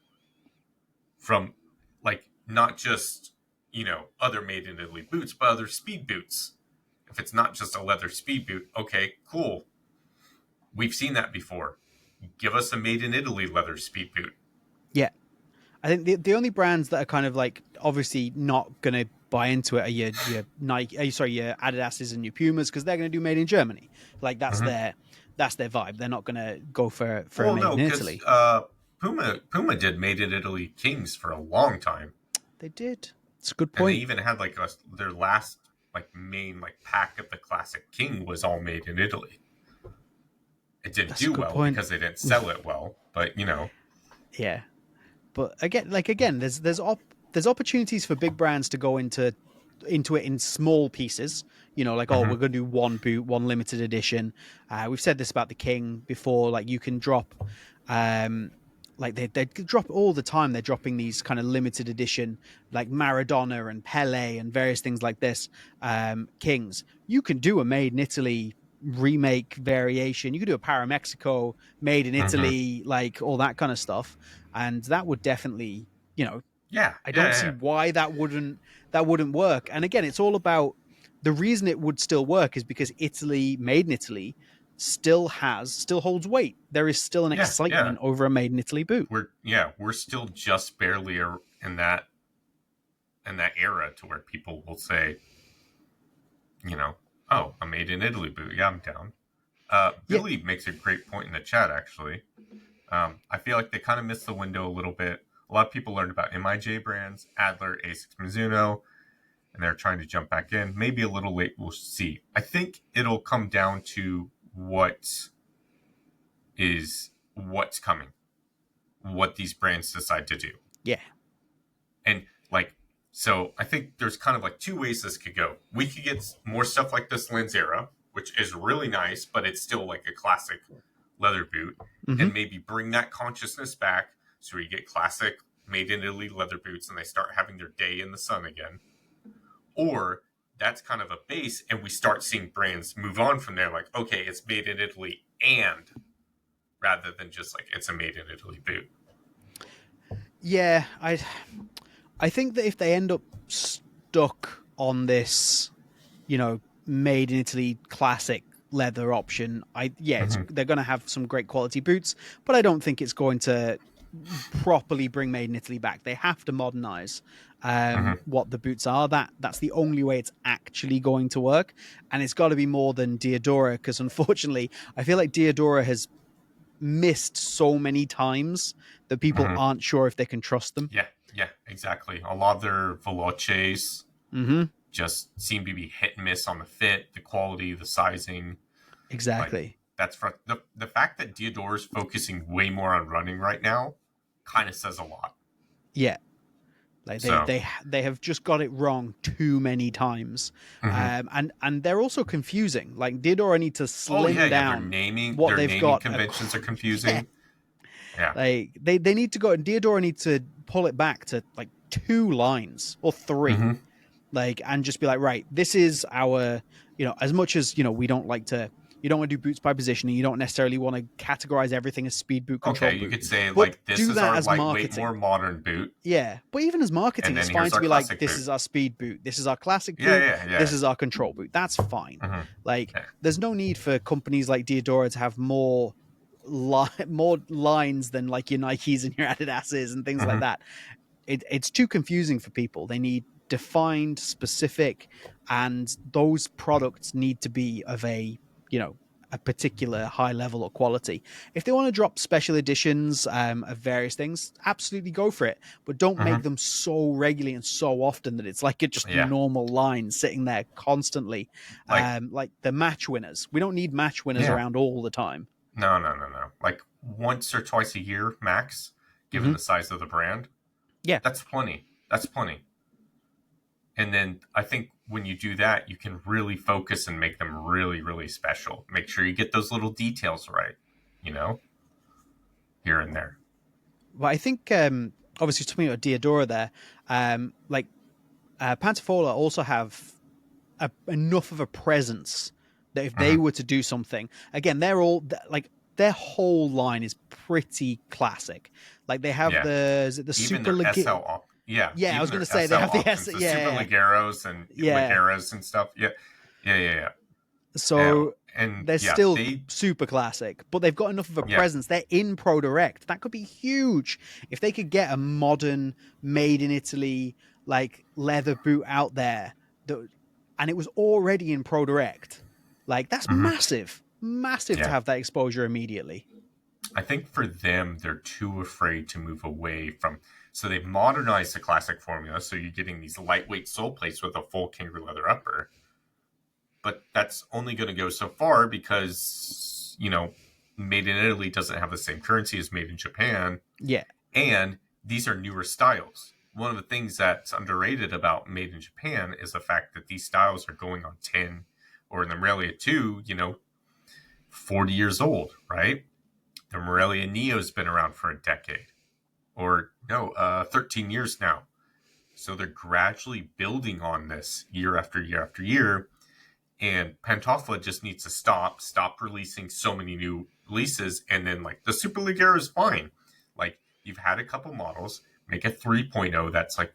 from like not just, other made in Italy boots, but other speed boots. If it's not just a leather speed boot, okay, cool. We've seen that before. Give us a made in Italy leather speed boot. Yeah. I think the only brands that are kind of like obviously not going to buy into it are your Nike, your Adidas's and your Pumas, because they're going to do made in Germany. Like Mm-hmm. that's their vibe. They're not going to go for a Well, made no, in because Italy. Puma did made in Italy Kings for a long time, They did. It's a good and they point. even had like their last like main like pack of the classic King was all made in Italy. It didn't That's a do good well point. because they didn't sell it well, but Yeah, but again, there's opportunities for big brands to go into it in small pieces. Like, oh, mm-hmm, we're going to do one boot, one limited edition. We've said this about the King before. Like, you can drop, like they drop all the time. They're dropping these kind of limited edition, like Maradona and Pele and various things like this. Kings, you can do a made in Italy remake variation. You could do a Para Mexico made in mm-hmm. Italy, like all that kind of stuff, and that would definitely, Yeah, I yeah, don't yeah, see yeah. why that wouldn't work. And again, it's all about the reason it would still work is because Italy, made in Italy, still holds weight. There is still an Yeah, yeah. excitement over a made in Italy boot. We're still just barely in that era to where people will say, oh, a made in Italy boot. Yeah, I'm down. Yeah, Billy makes a great point in the chat, actually. I feel like they kind of missed the window a little bit. A lot of people learned about MIJ brands, Adler, Asics, Mizuno, and they're trying to jump back in. Maybe a little late, we'll see. I think it'll come down to what's coming, what these brands decide to do. yeah, And like, so I think there's kind of like two ways this could go. We could get more stuff like this Lanzera, which is really nice, but it's still like a classic leather boot, mm-hmm. and maybe bring that consciousness back so we get classic made in Italy leather boots and they start having their day in the sun again. Or that's kind of a base and we start seeing brands move on from there, like, okay, it's made in Italy, and rather than just like it's a made in Italy boot. Yeah. I think that if they end up stuck on this, made in Italy classic leather option, Mm-hmm. they're going to have some great quality boots, but I don't think it's going to properly bring made in Italy back. They have to modernize Mm-hmm. what the boots are. That's the only way it's actually going to work, and it's got to be more than Diodora, because unfortunately, I feel like Diodora has missed so many times that people Mm-hmm. aren't sure if they can trust them. Yeah, exactly. A lot of their Veloces Mm-hmm. just seem to be hit and miss on the fit, the quality, the sizing. Like, Exactly. that's the fact that Diodora is focusing way more on running right now kind of says a lot. Yeah. Like So, they have just got it wrong too many times, mm-hmm. and they're also confusing. Like Diodora need to Oh slim yeah, yeah. down what Their they've naming got. conventions are Yeah, confusing. Yeah. like they need to go, and Diodora need to pull it back to like 2 lines or 3, Mm-hmm. like, and just be like, right, this is our, as much as we don't like to. You don't want to do boots by positioning. You don't necessarily want to categorize everything as speed boot, control Okay, you boot, could say but like this do is that our as lightweight, marketing. more modern boot, Yeah, but even as marketing, and then it's fine here's to our be like, classic this boot. is our speed boot, this is our classic Yeah, boot, yeah, yeah. this is our control boot. That's fine. Mm-hmm. Like, Yeah. there's no need for companies like Diodora to have more more lines than like your Nikes and your Adidas's and things like Mm-hmm. that. It's too confusing for people. They need defined, specific, and those products need to be of a particular high level or quality. If they want to drop special editions of various things, absolutely go for it, but don't make Mm-hmm. them so regularly and so often that it's like a just Yeah. normal line sitting there constantly. Like, Like the match winners, we don't need match winners yeah. around all the time. No, no, no, no. Like once or twice a year max, given Mm-hmm. the size of the brand. Yeah. That's plenty. That's plenty. And then I think when you do that, you can really focus and make them really, really special. Make sure you get those little details right, you know, here and there. Well, I think obviously talking about Diodora there, like Pantafola also have enough of a presence that if they Mm-hmm. were to do something, again, they're all like their whole line is pretty classic. Like they have Yeah. the Even super their legit. Yeah. Yeah, I was Even going their to say they SL have the options, the Super yeah, Ligeros and yeah. Ligeras and stuff. Yeah. Yeah. Yeah. Yeah. So And they're yeah, still they, super classic, but they've got enough of a yeah. presence. They're in Pro Direct. That could be huge if they could get a modern, made in Italy like leather boot out there that, and it was already in Pro Direct. Like that's Mm-hmm. massive to Yeah. have that exposure immediately. I think for them, they're too afraid to move away from. So they've modernized the classic formula. So you're getting these lightweight sole plates with a full kangaroo leather upper. But that's only going to go so far because, made in Italy doesn't have the same currency as made in Japan. Yeah. And these are newer styles. One of the things that's underrated about made in Japan is the fact that these styles are going on 10 or in the Morelia 2, 40 years old, right? The Morelia Neo's been around for a decade, or no, 13 years now. So they're gradually building on this year after year after year. And Pantofla just needs to stop releasing so many new releases. And then, like, the Super Ligero is fine. Like, you've had a couple models, make a 3.0 that's like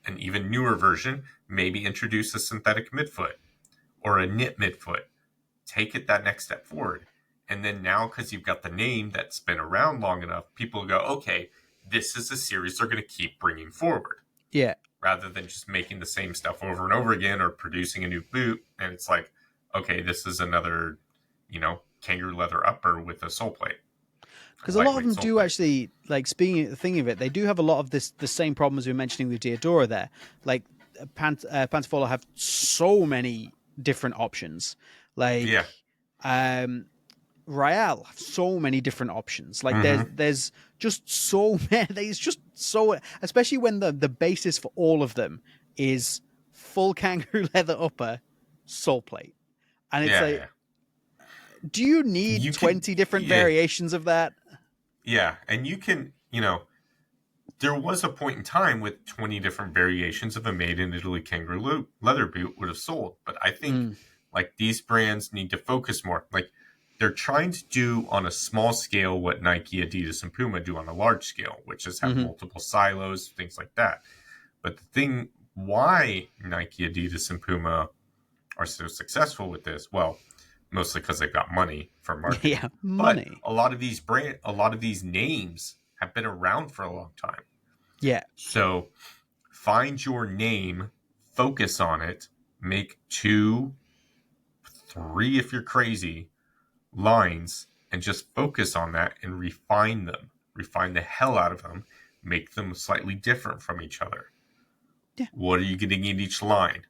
an even newer version, maybe introduce a synthetic midfoot or a knit midfoot. Take it that next step forward. And then now, because you've got the name that's been around long enough, people go, okay, this is a series they're going to keep bringing forward. Yeah. Rather than just making the same stuff over and over again or producing a new boot. And it's like, okay, this is another, kangaroo leather upper with a sole plate. Because a lot of them do actually, like, thinking of it, they do have a lot of the same problems we were mentioning with Diodora there. Like, Pantafola have so many different options. Like, yeah. Royale have so many different options. Like Mm-hmm. there's just so many. There's just so, especially when the basis for all of them is full kangaroo leather upper, sole plate, and it's like, do you need 20 different variations of that? Yeah, and you can, there was a point in time with 20 different variations of a made in Italy kangaroo leather boot would have sold, but I think like these brands need to focus more. Like, they're trying to do on a small scale what Nike, Adidas, and Puma do on a large scale, which is have multiple silos, things like that. But the thing why Nike, Adidas, and Puma are so successful with this, well, mostly because they've got money for marketing. Yeah, money. But a lot of these names have been around for a long time. Yeah. So find your name, focus on it, make 2, 3 if you're crazy lines, and just focus on that and refine them. Refine the hell out of them. Make them slightly different from each other. Yeah. What are you getting in each line?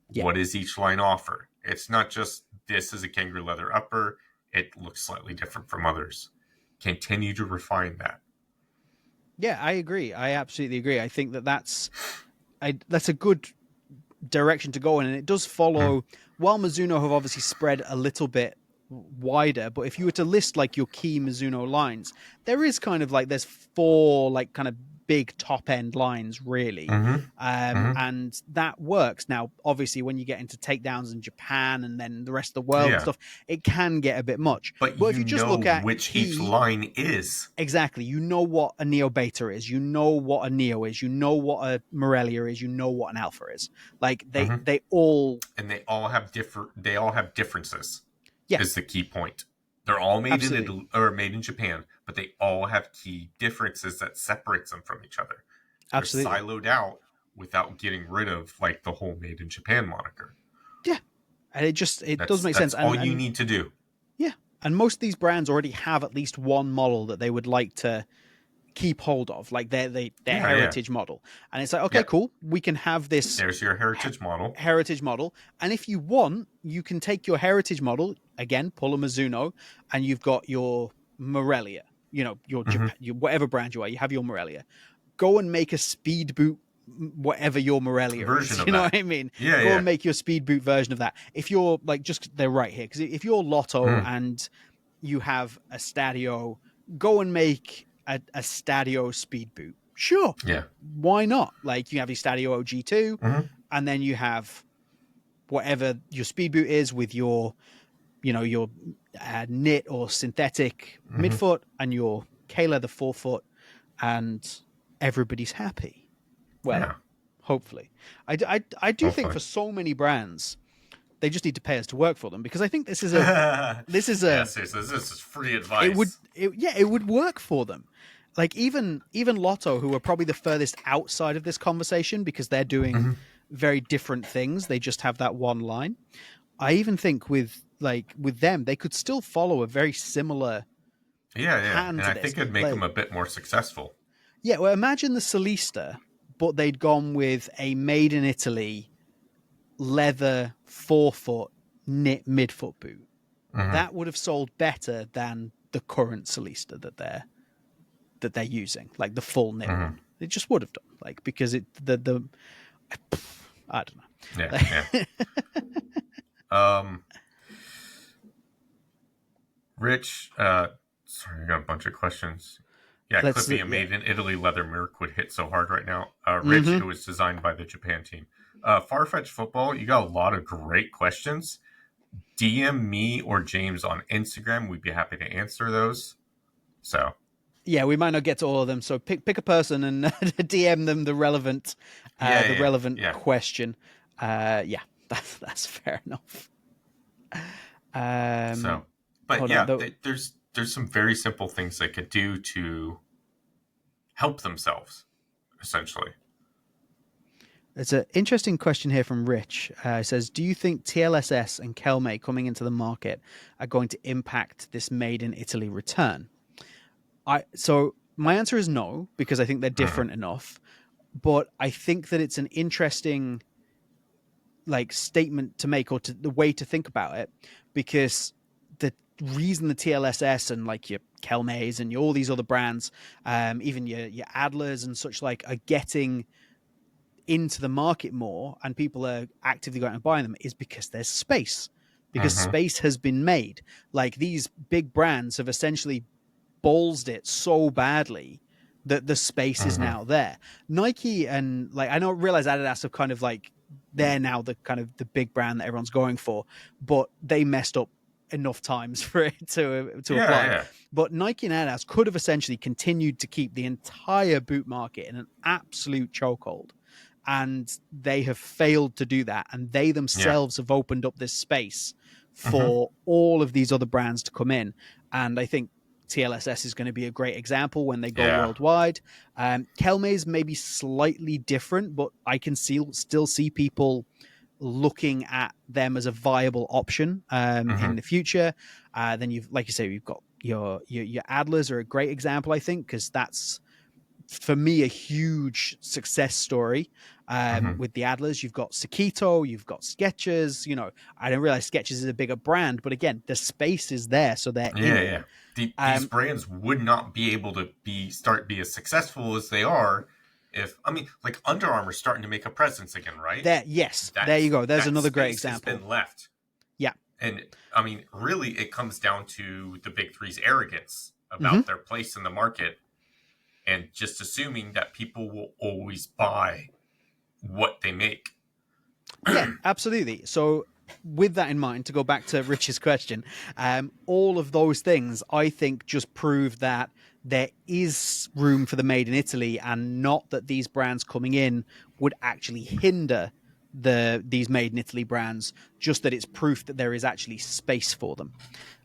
Yeah. What does each line offer? It's not just this is a kangaroo leather upper. It looks slightly different from others. Continue to refine that. Yeah, I agree. I absolutely agree. I think that's a good direction to go in, and it does follow. While Mizuno have obviously spread a little bit wider, but if you were to list like your key Mizuno lines, there is kind of like there's 4 like kind of big top end lines really, and that works. Now obviously when you get into takedowns in Japan and then the rest of the world and stuff, it can get a bit much, but if you just look at which each line is, exactly, you know what a Neo Beta is, you know what a Neo is, you know what a Morelia is, you know what an Alpha is. Like they all have differences. Yeah. Is the key point. They're all made in Absolutely. Italy or made in Japan, but they all have key differences that separates them from each other. They're Absolutely. siloed out without getting rid of like the whole made in Japan moniker. Yeah. And it does make sense. That's all you And need to do. yeah. And most of these brands already have at least one model that they would like to keep hold of, like their heritage model. And it's like, okay, cool. We can have this. There's your heritage model. And if you want, you can take your heritage model, again, pull a Mizuno, and you've got your Morelia, your Japan, your whatever brand you are, you have your Morelia. Go and make a speed boot, whatever your Morelia version is. Of you know that. what I mean? Yeah, Go and make your speed boot version of that. If you're like, just, they're right here. Because if you're Lotto and you have a Stadio, go and make a Stadio speed boot. Sure. Yeah. Why not? Like, you have your Stadio OG2, and then you have whatever your speed boot is with your, your knit or synthetic midfoot and your K-leather forefoot, and everybody's happy. Well, hopefully. I do think for so many brands, they just need to pay us to work for them, because I think this is seriously, this is free advice. It would work for them. Like, even Lotto, who are probably the furthest outside of this conversation because they're doing very different things. They just have that one line. I even think with them, they could still follow a very similar and I think it'd make them a bit more successful. Yeah, well, imagine the Solista, but they'd gone with a made in Italy leather forefoot knit midfoot boot. That would have sold better than the current Solista that they're using, like the full knit one. It just would have done, like, because I don't know. Rich, sorry, I got a bunch of questions. Yeah, could be a made in Italy leather Merc would hit so hard right now. Rich, it was designed by the Japan team. Farfetch Football, you got a lot of great questions. DM me or James on Instagram. We'd be happy to answer those. So, yeah, we might not get to all of them. So pick a person and DM them the relevant question. That's fair enough. There's some very simple things they could do to help themselves, essentially. It's an interesting question here from Rich. It says, do you think TLSS and Kelme coming into the market are going to impact this made in Italy return? So my answer is no, because I think they're different enough. But I think that it's an interesting statement to make, or the way to think about it, because the reason the TLSS and your Kelmes and all these other brands, even your Adlers and such are getting into the market more and people are actively going and buying them is because there's space, because space has been made. These big brands have essentially ballsed it so badly that the space is now there. Nike and I don't realize Adidas have kind of they're now the kind of the big brand that everyone's going for, but they messed up enough times for it to apply. Yeah. But Nike and Adidas could have essentially continued to keep the entire boot market in an absolute chokehold, and they have failed to do that. And they themselves have opened up this space for all of these other brands to come in. And I think TLSS is going to be a great example when they go worldwide. Kelme's maybe slightly different, but I can still see people looking at them as a viable option in the future. Then you've got your Adlers are a great example, I think, because that's, for me, a huge success story. With the Adlers, you've got Sakito, you've got Skechers. I didn't realize Skechers is a bigger brand, but again, the space is there, so they're in. These brands would not be able to be as successful as they are if, Under Armour's starting to make a presence again, right? There you go. There's another great example. Has been left. Yeah. And really, it comes down to the big three's arrogance about their place in the market, and just assuming that people will always buy what they make. Yeah, absolutely. So with that in mind, to go back to Rich's question, all of those things, I think, just prove that there is room for the made in Italy, and not that these brands coming in would actually hinder these made in Italy brands, just that it's proof that there is actually space for them.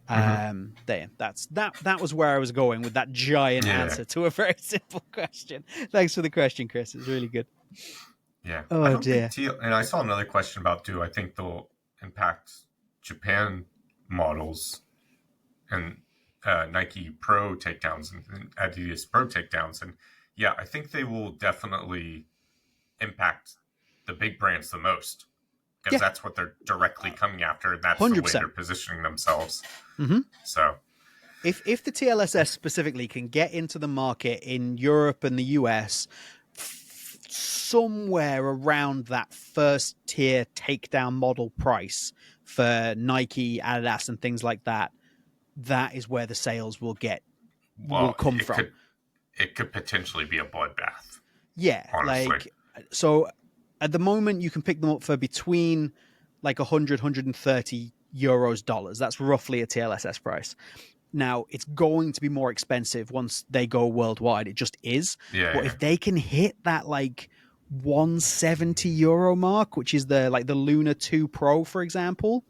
That was where I was going with that giant answer to a very simple question. Thanks for the question, Chris. It's really good. Yeah. I Oh don't think dear. and I saw another question about, do I think they'll impact Japan models and Nike Pro takedowns and Adidas Pro takedowns? And yeah, I think they will definitely impact the big brands the most, because that's what they're directly coming after, and that's the way 100%. they're positioning themselves. Mm-hmm. So if the TLSS specifically can get into the market in Europe and the US somewhere around that first tier takedown model price for Nike, Adidas, and things like that, that is where the sales will come from. It could potentially be a bloodbath. Yeah, honestly. So at the moment you can pick them up for between like 100, 130 euros, dollars. That's roughly a TLSS price. Now, it's going to be more expensive once they go worldwide. It just is. Yeah. But if they can hit that like 170 euro mark, which is the Lunar 2 Pro, for example,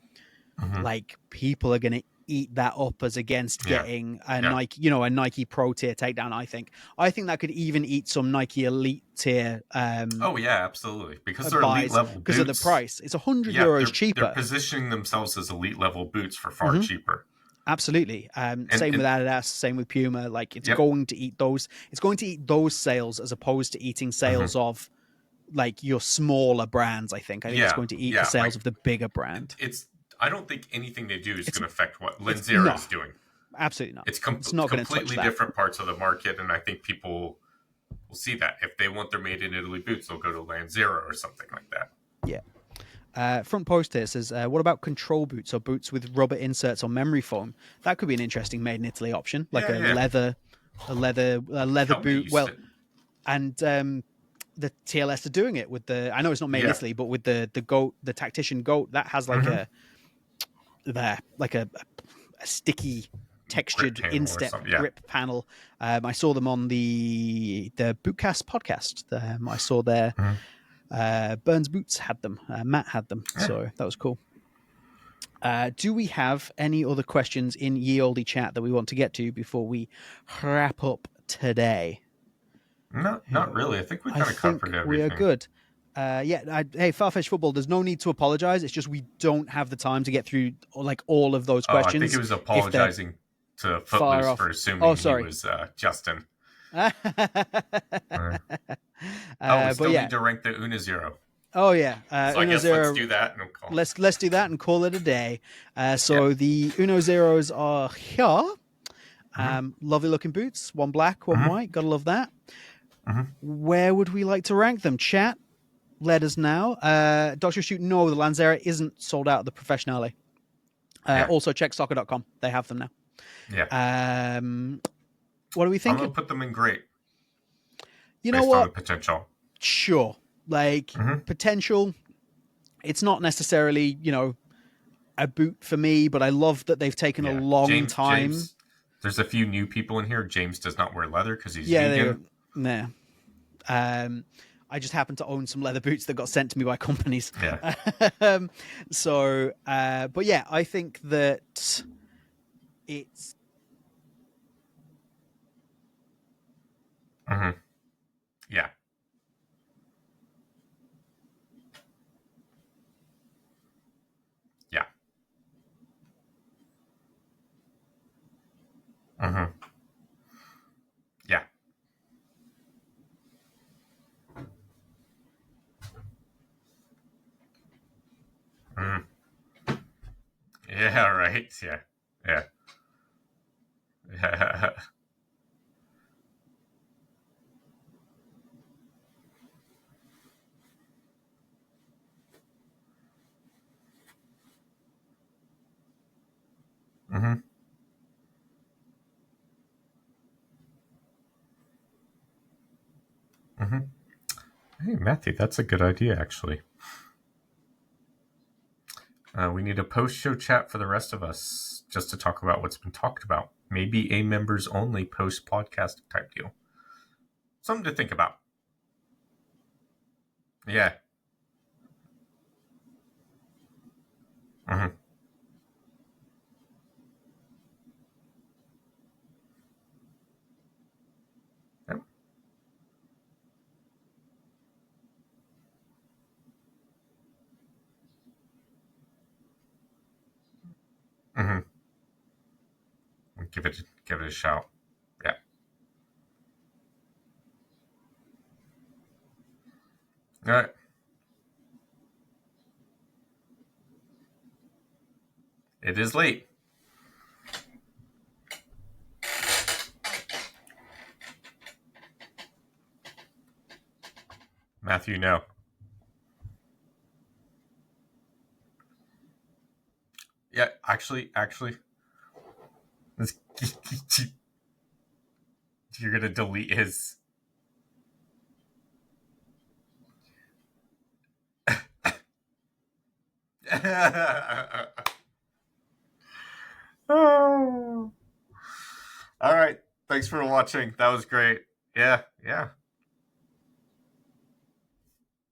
like people are going to eat that up as against getting a Nike, a Nike Pro tier takedown. I think that could even eat some Nike Elite tier. Oh yeah, absolutely, because they're elite level because of the price. It's 100 euros cheaper. They're positioning themselves as elite level boots for far cheaper. Absolutely. Same with Adidas, same with Puma. Like it's going to eat those. It's going to eat those sales as opposed to eating sales of like your smaller brands. I think it's going to eat the sales of the bigger brand. I don't think anything they do is going to affect what Lanzera is doing. Absolutely not. It's not completely different parts of the market, and I think people will see that. If they want their made in Italy boots, they'll go to Lanzera or something like that. Yeah. Front post here says, what about control boots or boots with rubber inserts or memory foam? That could be an interesting made in Italy option, like leather boot. Well, and the TLS are doing it with the. I know it's not made in Italy, but with the goat, the Tactician goat, that has like a sticky textured instep grip panel. I saw them on the Bootcast podcast. I saw their Burns Boots had them. Matt had them, so that was cool. Do we have any other questions in Ye Olde chat that we want to get to before we wrap up today? Not really. I think we kind of covered everything. We are good. Hey, Farfetch Football, there's no need to apologize. It's just we don't have the time to get through like all of those questions. I think it was apologizing to Footloose for assuming he was Justin. We still need to rank the Una Zero. Oh yeah, so I guess let's do that and call. Let's do that and call it a day. The Uno Zeros are here. Lovely looking boots, one black, one white. Gotta love that. Where would we like to rank them? Chat, let us know. Dr. Shoot, no, the Lanzera isn't sold out at the Professionale. Also check soccer.com. They have them now. Yeah. What are we thinking? I'm gonna put them in great. You know what? On the potential. Sure. Potential. It's not necessarily, a boot for me, but I love that they've taken a long time. James, there's a few new people in here. James does not wear leather because he's vegan. Nah. I just happen to own some leather boots that got sent to me by companies. Yeah. But yeah, I think that it's. Yeah. Yeah. Yeah. Yeah, right. Yeah. Yeah. Hey, Matthew, that's a good idea, actually. We need a post-show chat for the rest of us just to talk about what's been talked about. Maybe a members-only post-podcast type deal. Something to think about. Yeah. give it a shout. Yeah. All right. It is late. Matthew, no. Yeah, actually, you're gonna delete his. Oh. All right. Thanks for watching. That was great. Yeah.